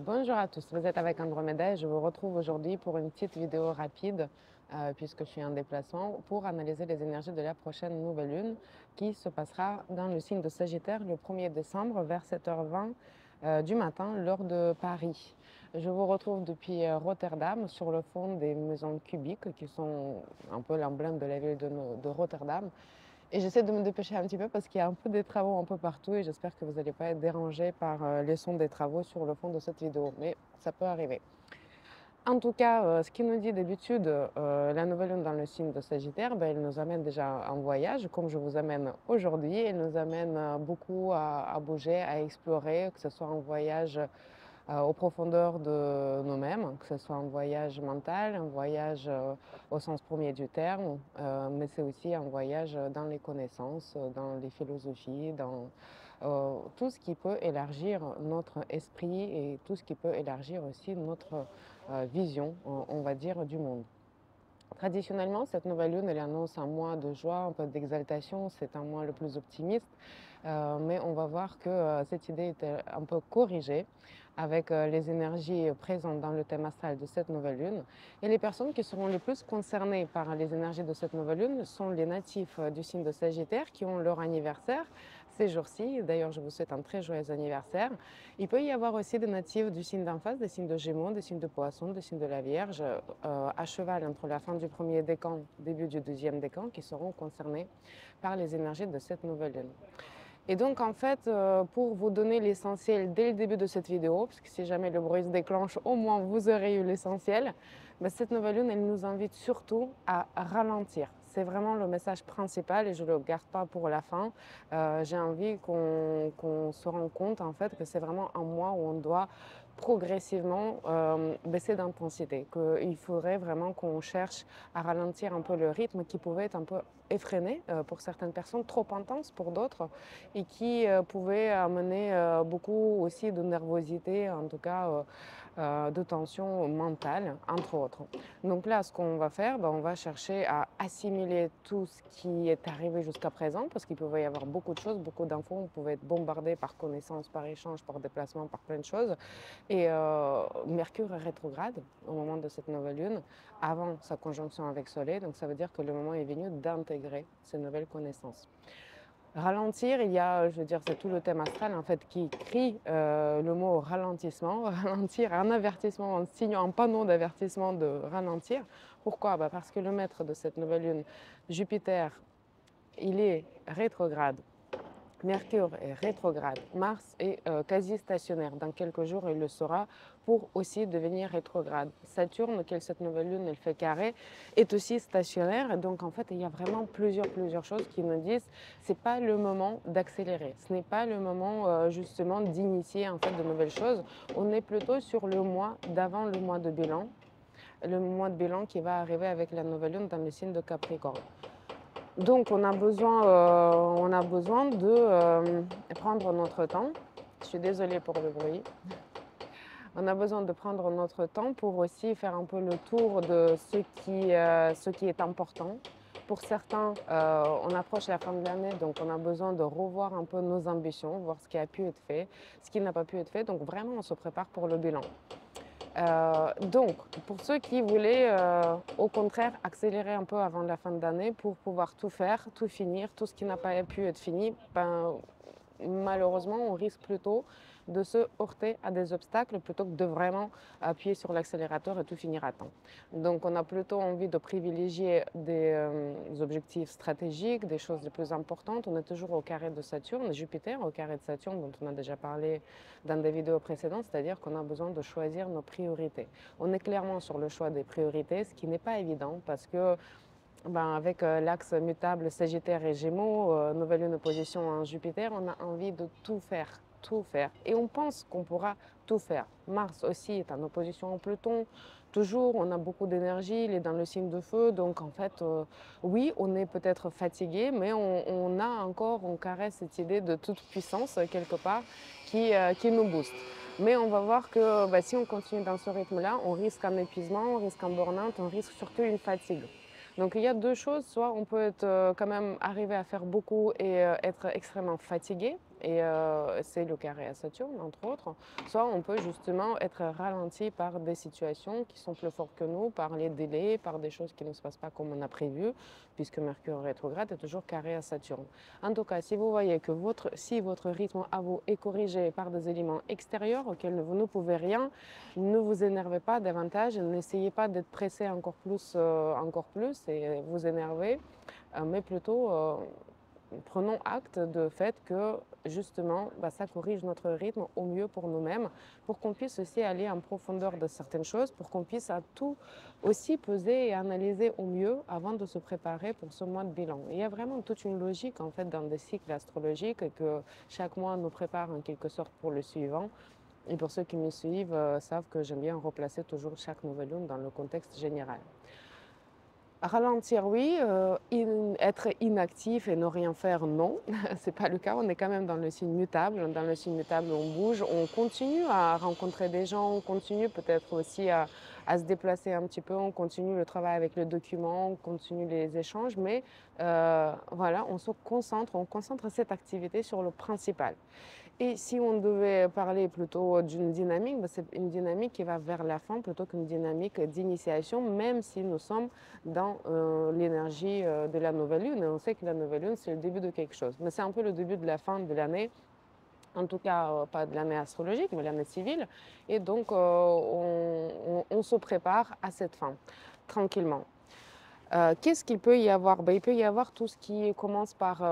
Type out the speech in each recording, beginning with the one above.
Bonjour à tous, vous êtes avec Andromeda et je vous retrouve aujourd'hui pour une petite vidéo rapide puisque je suis en déplacement pour analyser les énergies de la prochaine nouvelle lune qui se passera dans le signe de Sagittaire le 1er décembre vers 7h20 du matin l'heure de Paris. Je vous retrouve depuis Rotterdam sur le fond des maisons cubiques qui sont un peu l'emblème de la ville de Rotterdam. Et j'essaie de me dépêcher un petit peu parce qu'il y a un peu des travaux un peu partout et j'espère que vous n'allez pas être dérangés par les sons des travaux sur le fond de cette vidéo, mais ça peut arriver. En tout cas, ce qui nous dit d'habitude la nouvelle lune dans le signe de Sagittaire, ben, elle nous amène déjà en voyage, comme je vous amène aujourd'hui. Elle nous amène beaucoup à bouger, à explorer, que ce soit un voyage aux profondeurs de nous-mêmes, que ce soit un voyage mental, un voyage au sens premier du terme, mais c'est aussi un voyage dans les connaissances, dans les philosophies, dans tout ce qui peut élargir notre esprit et tout ce qui peut élargir aussi notre vision, on va dire, du monde. Traditionnellement, cette nouvelle lune, elle annonce un mois de joie, un peu d'exaltation, c'est un mois le plus optimiste, mais on va voir que cette idée est un peu corrigée avec les énergies présentes dans le thème astral de cette nouvelle lune. Et les personnes qui seront les plus concernées par les énergies de cette nouvelle lune sont les natifs du signe de Sagittaire qui ont leur anniversaire ces jours-ci. D'ailleurs, je vous souhaite un très joyeux anniversaire. Il peut y avoir aussi des natifs du signe d'en face, des signes de Gémeaux, des signes de Poisson, des signes de la Vierge, à cheval entre la fin du premier décan, début du deuxième décan, qui seront concernés par les énergies de cette nouvelle lune. Et donc, en fait, pour vous donner l'essentiel dès le début de cette vidéo, parce que si jamais le bruit se déclenche, au moins vous aurez eu l'essentiel, mais cette nouvelle lune, elle nous invite surtout à ralentir. C'est vraiment le message principal et je ne le garde pas pour la fin. J'ai envie qu'on se rende compte, en fait, que c'est vraiment un mois où on doit progressivement baisser d'intensité, qu'il faudrait vraiment qu'on cherche à ralentir un peu le rythme qui pouvait être un peu effréné pour certaines personnes, trop intense pour d'autres, et qui pouvait amener beaucoup aussi de nervosité, en tout cas de tension mentale, entre autres. Donc là, ce qu'on va faire, ben, on va chercher à assimiler tout ce qui est arrivé jusqu'à présent, parce qu'il pouvait y avoir beaucoup de choses, beaucoup d'infos, on pouvait être bombardé par connaissances, par échange, par déplacement, par plein de choses. Et Mercure est rétrograde au moment de cette nouvelle lune, avant sa conjonction avec Soleil, donc ça veut dire que le moment est venu d'intégrer ces nouvelles connaissances. Ralentir, il y a, je veux dire, c'est tout le thème astral en fait qui crie le mot ralentissement, ralentir, un avertissement, un signe, un panneau d'avertissement de ralentir. Pourquoi? Bah parce que le maître de cette nouvelle lune, Jupiter, il est rétrograde. Mercure est rétrograde, Mars est quasi stationnaire. Dans quelques jours, il le sera pour aussi devenir rétrograde. Saturne, auquel cette nouvelle lune elle fait carré, est aussi stationnaire. Et donc, en fait, il y a vraiment plusieurs choses qui nous disent c'est pas le moment d'accélérer. Ce n'est pas le moment justement d'initier en fait de nouvelles choses. On est plutôt sur le mois d'avant le mois de bilan. Le mois de bilan qui va arriver avec la nouvelle lune dans le signe de Capricorne. Donc on a besoin de prendre notre temps. Je suis désolée pour le bruit. On a besoin de prendre notre temps pour aussi faire un peu le tour de ce qui est important. Pour certains, on approche la fin de l'année, donc on a besoin de revoir un peu nos ambitions, voir ce qui a pu être fait, ce qui n'a pas pu être fait. Donc vraiment, on se prépare pour le bilan. Donc, pour ceux qui voulaient au contraire accélérer un peu avant la fin de l'année pour pouvoir tout faire, tout finir, tout ce qui n'a pas pu être fini, ben, malheureusement, on risque plutôt de se heurter à des obstacles plutôt que de vraiment appuyer sur l'accélérateur et tout finir à temps. Donc, on a plutôt envie de privilégier des objectifs stratégiques, des choses les plus importantes. On est toujours au carré de Saturne, Jupiter au carré de Saturne, dont on a déjà parlé dans des vidéos précédentes, c'est-à-dire qu'on a besoin de choisir nos priorités. On est clairement sur le choix des priorités, ce qui n'est pas évident parce que ben, avec l'axe mutable Sagittaire et Gémeaux, nouvelle lune opposition en Jupiter, on a envie de tout faire, tout faire. Et on pense qu'on pourra tout faire. Mars aussi est en opposition au Pluton. Toujours, on a beaucoup d'énergie, il est dans le signe de feu. Donc en fait, oui, on est peut-être fatigué, mais on a encore, on caresse cette idée de toute puissance quelque part qui nous booste. Mais on va voir que bah, si on continue dans ce rythme-là, on risque un épuisement, on risque un burn-out, on risque surtout une fatigue. Donc il y a deux choses, soit on peut être quand même arriver à faire beaucoup et être extrêmement fatigué, et c'est le carré à Saturne, entre autres, soit on peut justement être ralenti par des situations qui sont plus fortes que nous, par les délais, par des choses qui ne se passent pas comme on a prévu, puisque Mercure rétrograde est toujours carré à Saturne. En tout cas, si vous voyez que si votre rythme à vous est corrigé par des éléments extérieurs auxquels vous ne pouvez rien, ne vous énervez pas davantage, n'essayez pas d'être pressé encore plus et vous énerver, mais plutôt prenons acte de fait que justement ça corrige notre rythme au mieux pour nous-mêmes, pour qu'on puisse aussi aller en profondeur de certaines choses, pour qu'on puisse à tout aussi peser et analyser au mieux avant de se préparer pour ce mois de bilan. Il y a vraiment toute une logique en fait dans des cycles astrologiques et que chaque mois nous prépare en quelque sorte pour le suivant. Et pour ceux qui me suivent savent que j'aime bien replacer toujours chaque nouvelle lune dans le contexte général. Ralentir, oui. Être inactif et ne rien faire, non. C'est pas le cas. On est quand même dans le signe mutable. Dans le signe mutable, on bouge, on continue à rencontrer des gens, on continue peut-être aussi à se déplacer un petit peu, on continue le travail avec le document, on continue les échanges, mais voilà, on concentre cette activité sur le principal. Et si on devait parler plutôt d'une dynamique, c'est une dynamique qui va vers la fin plutôt qu'une dynamique d'initiation, même si nous sommes dans l'énergie de la nouvelle lune. Et on sait que la nouvelle lune, c'est le début de quelque chose. Mais c'est un peu le début de la fin de l'année, en tout cas pas de l'année astrologique, mais l'année civile. Et donc, on se prépare à cette fin, tranquillement. Qu'est-ce qu'il peut y avoir? Il peut y avoir tout ce qui commence par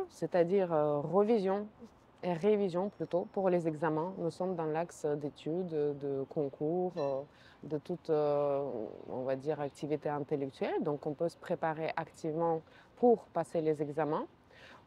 c'est-à-dire revision et révision plutôt pour les examens. Nous sommes dans l'axe d'études, de concours, de toute, on va dire, activité intellectuelle. Donc on peut se préparer activement pour passer les examens.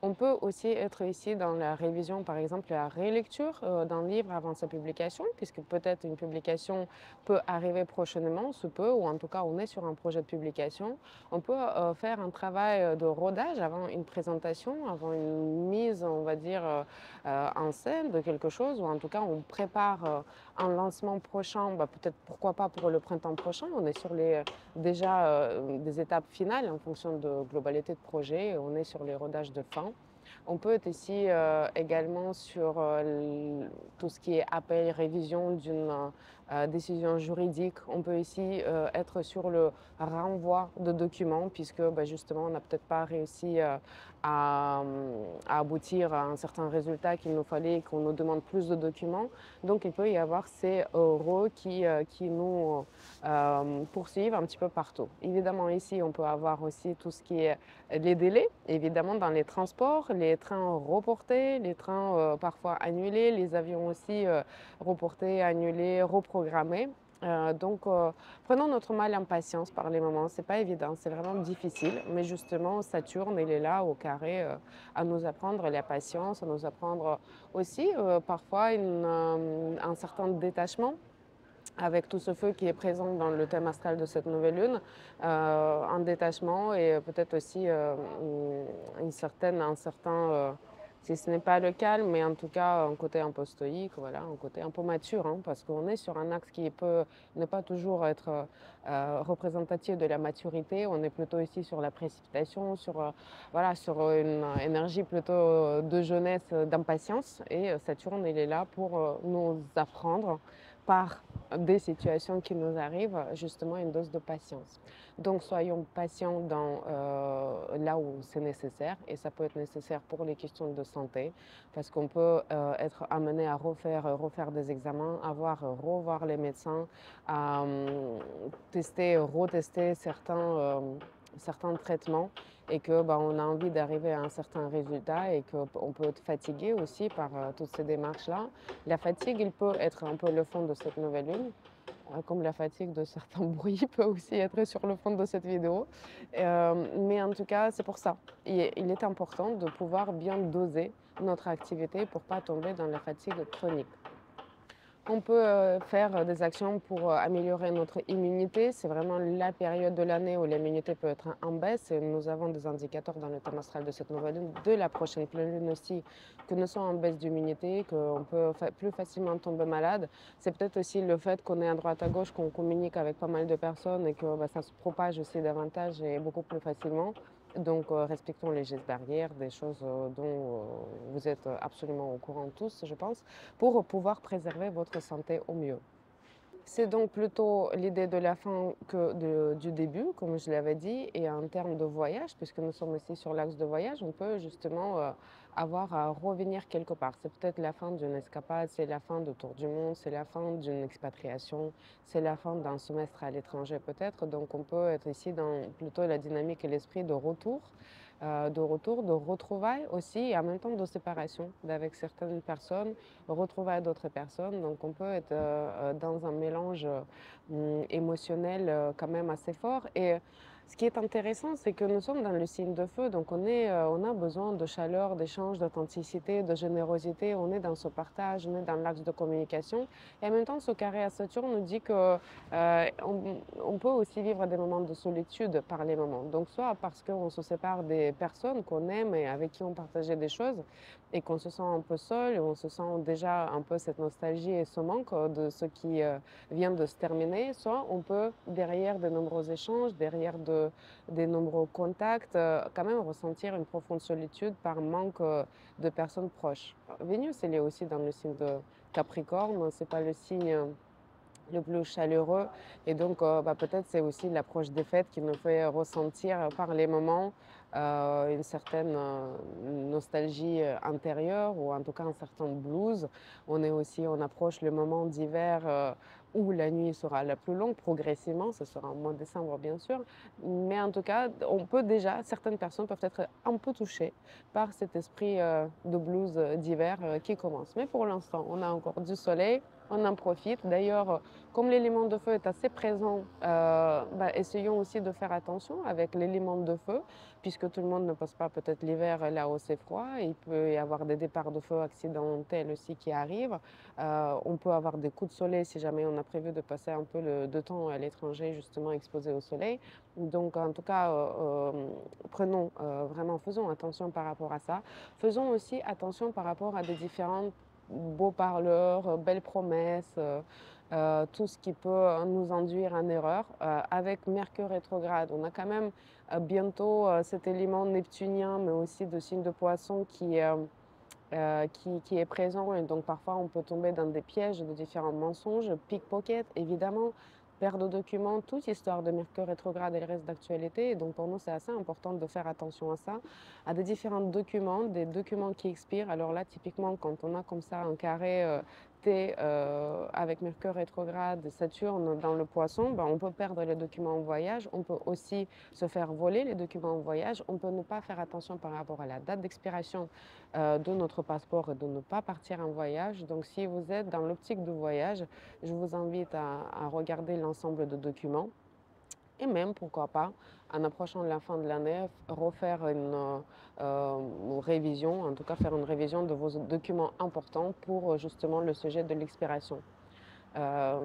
On peut aussi être ici dans la révision, par exemple, la rélecture d'un livre avant sa publication, puisque peut-être une publication peut arriver prochainement, se peut, ou en tout cas on est sur un projet de publication. On peut faire un travail de rodage avant une présentation, avant une mise, on va dire, en scène de quelque chose, ou en tout cas on prépare un lancement prochain, peut-être pourquoi pas pour le printemps prochain. On est sur déjà des étapes finales en fonction de globalité de projet, on est sur les rodages de fin. On peut être ici également sur tout ce qui est appel, révision d'une décision juridique. On peut ici être sur le renvoi de documents puisque justement on n'a peut-être pas réussi à aboutir à un certain résultat qu'il nous fallait, qu'on nous demande plus de documents. Donc il peut y avoir ces euros qui nous poursuivent un petit peu partout. Évidemment ici on peut avoir aussi tout ce qui est les délais, évidemment dans les transports, les trains reportés, les trains parfois annulés, les avions aussi reportés, annulés, reprogrammés. Donc, prenons notre mal en patience par les moments. C'est pas évident, c'est vraiment difficile. Mais justement, Saturne, il est là au carré à nous apprendre la patience, à nous apprendre aussi parfois un certain détachement avec tout ce feu qui est présent dans le thème astral de cette nouvelle lune, un détachement et peut-être aussi un certain, si ce n'est pas le calme, mais en tout cas un côté un peu stoïque, voilà, un côté un peu mature, hein, parce qu'on est sur un axe qui peut ne pas toujours être représentatif de la maturité, on est plutôt ici sur la précipitation, voilà, sur une énergie plutôt de jeunesse, d'impatience, et Saturne, il est là pour nous apprendre par des situations qui nous arrivent, justement une dose de patience. Donc soyons patients là où c'est nécessaire, et ça peut être nécessaire pour les questions de santé, parce qu'on peut être amené à refaire des examens, revoir les médecins, à tester, retester certains traitements, et que on a envie d'arriver à un certain résultat et qu'on peut être fatigué aussi par toutes ces démarches-là. La fatigue, il peut être un peu le fond de cette nouvelle lune, comme la fatigue de certains bruits peut aussi être sur le fond de cette vidéo. Mais en tout cas, c'est pour ça. Il est important de pouvoir bien doser notre activité pour ne pas tomber dans la fatigue chronique. On peut faire des actions pour améliorer notre immunité. C'est vraiment la période de l'année où l'immunité peut être en baisse. Et nous avons des indicateurs dans le thème astral de cette nouvelle lune, de la prochaine pleine lune aussi, que nous sommes en baisse d'immunité, qu'on peut plus facilement tomber malade. C'est peut-être aussi le fait qu'on est à droite à gauche, qu'on communique avec pas mal de personnes et que ça se propage aussi davantage et beaucoup plus facilement. Donc, respectons les gestes barrières, des choses dont vous êtes absolument au courant tous, je pense, pour pouvoir préserver votre santé au mieux. C'est donc plutôt l'idée de la fin que du début, comme je l'avais dit, et en termes de voyage, puisque nous sommes ici sur l'axe de voyage, on peut justement avoir à revenir quelque part. C'est peut-être la fin d'une escapade, c'est la fin de tour du monde, c'est la fin d'une expatriation, c'est la fin d'un semestre à l'étranger peut-être. Donc on peut être ici dans plutôt la dynamique et l'esprit de retrouvailles aussi, et en même temps de séparation d'avec certaines personnes, retrouvailles d'autres personnes. Donc on peut être dans un mélange émotionnel quand même assez fort. Et ce qui est intéressant, c'est que nous sommes dans le signe de feu, donc on a besoin de chaleur, d'échange, d'authenticité, de générosité, on est dans ce partage, on est dans l'axe de communication. Et en même temps, ce carré à Saturne nous dit que on peut aussi vivre des moments de solitude par les moments. Donc soit parce qu'on se sépare des personnes qu'on aime et avec qui on partageait des choses et qu'on se sent un peu seul, et on se sent déjà un peu cette nostalgie et ce manque de ce qui vient de se terminer, soit on peut, derrière de nombreux échanges, derrière des nombreux contacts, quand même ressentir une profonde solitude par manque de personnes proches. Vénus, elle est aussi dans le signe de Capricorne, c'est pas le signe le plus chaleureux. Et donc, peut-être c'est aussi l'approche des fêtes qui nous fait ressentir par les moments une certaine nostalgie intérieure, ou en tout cas un certain blues. On approche le moment d'hiver où la nuit sera la plus longue progressivement, ce sera en mois de décembre bien sûr, mais en tout cas, certaines personnes peuvent être un peu touchées par cet esprit de blues d'hiver qui commence. Mais pour l'instant, on a encore du soleil, on en profite. D'ailleurs, comme l'élément de feu est assez présent, essayons aussi de faire attention avec l'élément de feu, puisque tout le monde ne passe pas peut-être l'hiver là où c'est froid. Il peut y avoir des départs de feu accidentels aussi qui arrivent. On peut avoir des coups de soleil si jamais on a prévu de passer un peu de temps à l'étranger, justement exposé au soleil. Donc en tout cas, faisons attention par rapport à ça. Faisons aussi attention par rapport à des différents beaux parleurs, belles promesses, tout ce qui peut nous induire en erreur. Avec Mercure rétrograde, on a quand même bientôt cet élément neptunien, mais aussi de signe de poisson qui est présent. Et donc parfois on peut tomber dans des pièges de différents mensonges, pickpocket évidemment, perte de documents, toute histoire de Mercure rétrograde, elle reste d'actualité. Et donc pour nous c'est assez important de faire attention à ça, à des différents documents, des documents qui expirent. Alors là typiquement quand on a comme ça un carré T avec Mercure rétrograde, Saturne dans le poisson, on peut perdre les documents en voyage, on peut aussi se faire voler les documents en voyage, on peut ne pas faire attention par rapport à la date d'expiration de notre passeport et de ne pas partir en voyage. Donc si vous êtes dans l'optique du voyage, je vous invite à regarder l'ensemble de documents, et même, pourquoi pas, en approchant de la fin de l'année, refaire révision, en tout cas faire une révision de vos documents importants pour justement le sujet de l'expiration,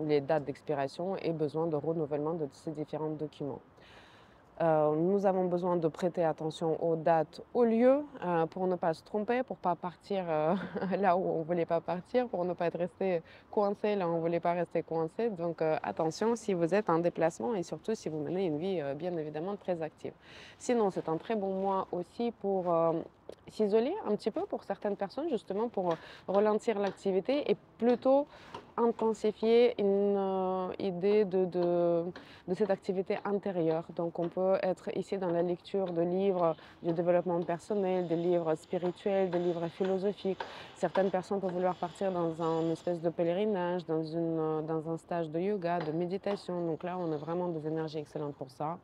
les dates d'expiration et besoin de renouvellement de ces différents documents. Nous avons besoin de prêter attention aux dates, aux lieux, pour ne pas se tromper, pour ne pas partir là où on ne voulait pas partir, pour ne pas être resté coincé là où on ne voulait pas rester coincé. Donc attention si vous êtes en déplacement et surtout si vous menez une vie bien évidemment très active. Sinon, c'est un très bon mois aussi pour s'isoler un petit peu pour certaines personnes, justement pour ralentir l'activité et plutôt intensifier une idée de cette activité intérieure. Donc on peut être ici dans la lecture de livres du développement personnel, des livres spirituels, des livres philosophiques. Certaines personnes peuvent vouloir partir dans un espèce de pèlerinage, dans un stage de yoga, de méditation. Donc là, on a vraiment des énergies excellentes pour ça.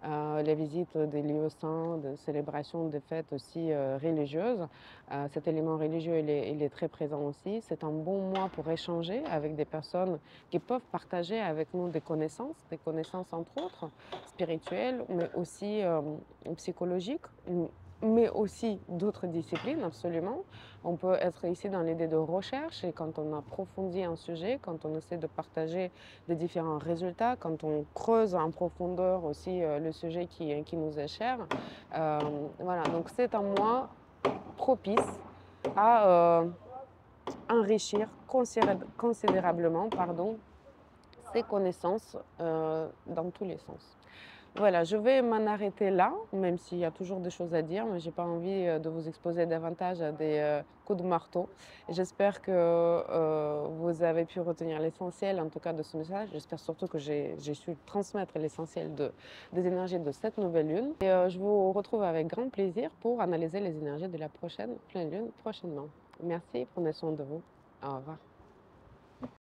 Les visites des lieux saints, de célébration des fêtes aussi religieuses. Cet élément religieux, il est très présent aussi. C'est un bon mois pour échanger avec des personnes qui peuvent partager avec nous des connaissances entre autres, spirituelles, mais aussi psychologiques, mais aussi d'autres disciplines, absolument. On peut être ici dans l'idée de recherche, et quand on approfondit un sujet, quand on essaie de partager des différents résultats, quand on creuse en profondeur aussi le sujet qui nous est cher. Voilà, donc c'est un mois propice à enrichir considérablement ses connaissances dans tous les sens. Voilà, je vais m'en arrêter là, même s'il y a toujours des choses à dire, mais j'ai pas envie de vous exposer davantage à des coups de marteau. J'espère que vous avez pu retenir l'essentiel, en tout cas, de ce message. J'espère surtout que j'ai su transmettre l'essentiel des énergies de cette nouvelle lune. Et je vous retrouve avec grand plaisir pour analyser les énergies de la prochaine pleine lune prochainement. Merci, prenez soin de vous. Au revoir.